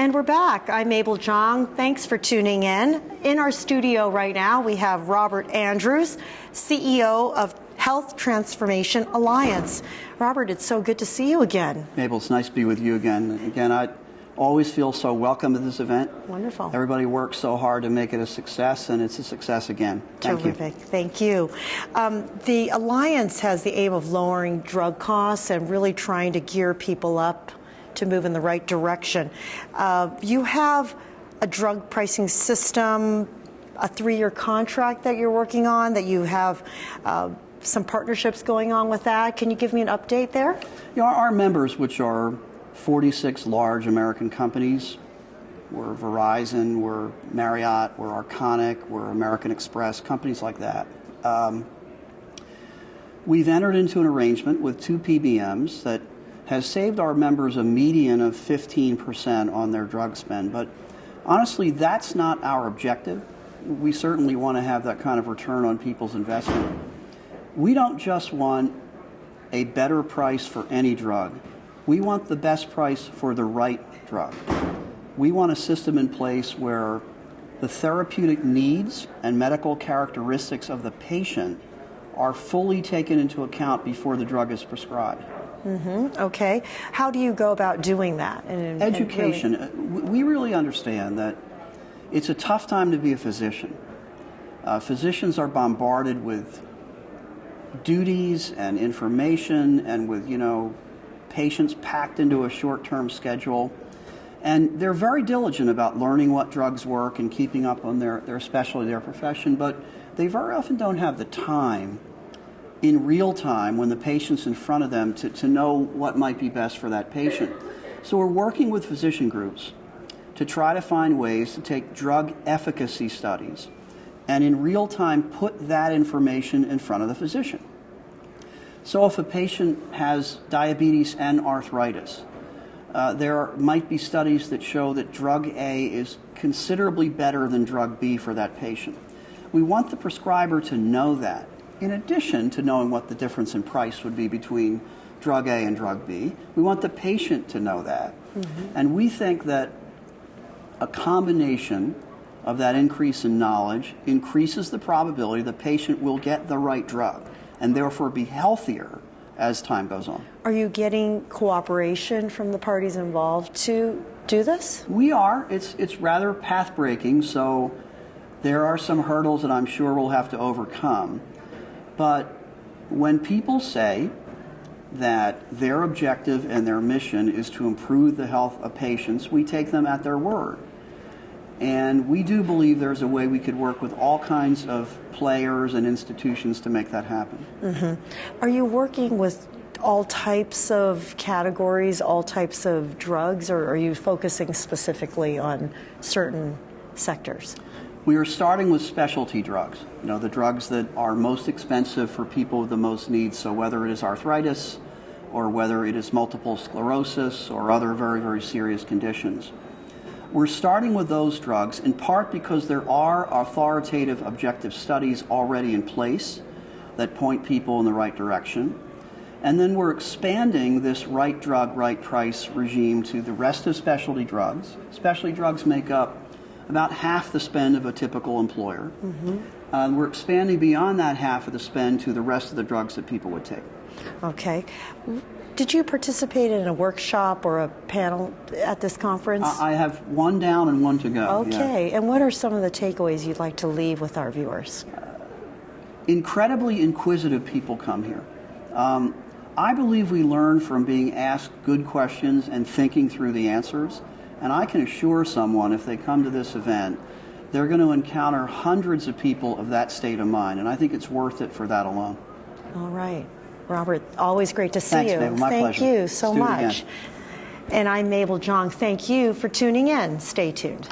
And we're back. I'm Mabel, Jong. Thanks for tuning in. In our studio right now, we have Robert Andrews, CEO of Health Transformation Alliance. Robert, it's so good to see you again. Mabel, it's nice to be with you again. Again, I always feel so welcome at this event. Wonderful. Everybody works so hard to make it a success, and it's a success again. Thank you. Terrific. Thank you. The Alliance has the aim of lowering drug costs and really trying to gear people up to move in the right direction. You have a drug pricing system, a 3-year contract that you're working on, that you have some partnerships going on with that. Can you give me an update there? You know, our members, which are 46 large American companies, we're Verizon, we're Marriott, we're Arconic, we're American Express, companies like that. We've entered into an arrangement with 2 PBMs that has saved our members a median of 15% on their drug spend. But honestly, that's not our objective. We certainly want to have that kind of return on people's investment. We don't just want a better price for any drug. We want the best price for the right drug. We want a system in place where the therapeutic needs and medical characteristics of the patient are fully taken into account before the drug is prescribed. Okay. How do you go about doing that? Education. We really understand that it's a tough time to be a physician. Physicians are bombarded with duties and information and with, patients packed into a short-term schedule. And they're very diligent about learning what drugs work and keeping up on their specialty, their profession, but they very often don't have the time in real time when the patient's in front of them to know what might be best for that patient. So we're working with physician groups to try to find ways to take drug efficacy studies and in real time put that information in front of the physician. So if a patient has diabetes and arthritis, there might be studies that show that drug A is considerably better than drug B for that patient. We want the prescriber to know that, in addition to knowing what the difference in price would be between drug A and drug B. We want the patient to know that. And we think that a combination of that increase in knowledge increases the probability the patient will get the right drug and therefore be healthier as time goes on. Are you getting cooperation from the parties involved to do this? We are. It's rather path-breaking, so there are some hurdles that I'm sure we'll have to overcome. But when people say that their objective and their mission is to improve the health of patients, we take them at their word. And we do believe there's a way we could work with all kinds of players and institutions to make that happen. Are you working with all types of categories, all types of drugs, or are you focusing specifically on certain sectors? We are starting with specialty drugs, the drugs that are most expensive for people with the most needs. So whether it is arthritis or whether it is multiple sclerosis or other very, very serious conditions. We're starting with those drugs in part because there are authoritative objective studies already in place that point people in the right direction. And then we're expanding this right drug, right price regime to the rest of specialty drugs. Specialty drugs make up about half the spend of a typical employer. We're expanding beyond that half of the spend to the rest of the drugs that people would take. Okay. Did you participate in a workshop or a panel at this conference? I have one down and one to go. Okay. Yeah. And what are some of the takeaways you'd like to leave with our viewers? Incredibly inquisitive people come here. I believe we learn from being asked good questions and thinking through the answers. And I can assure someone, if they come to this event, they're going to encounter hundreds of people of that state of mind. And I think it's worth it for that alone. All right. Robert, always great to see Thanks, you. Mabel. My Thank pleasure. you so Let's do it much. again. And I'm Mabel Jong. Thank you for tuning in. Stay tuned.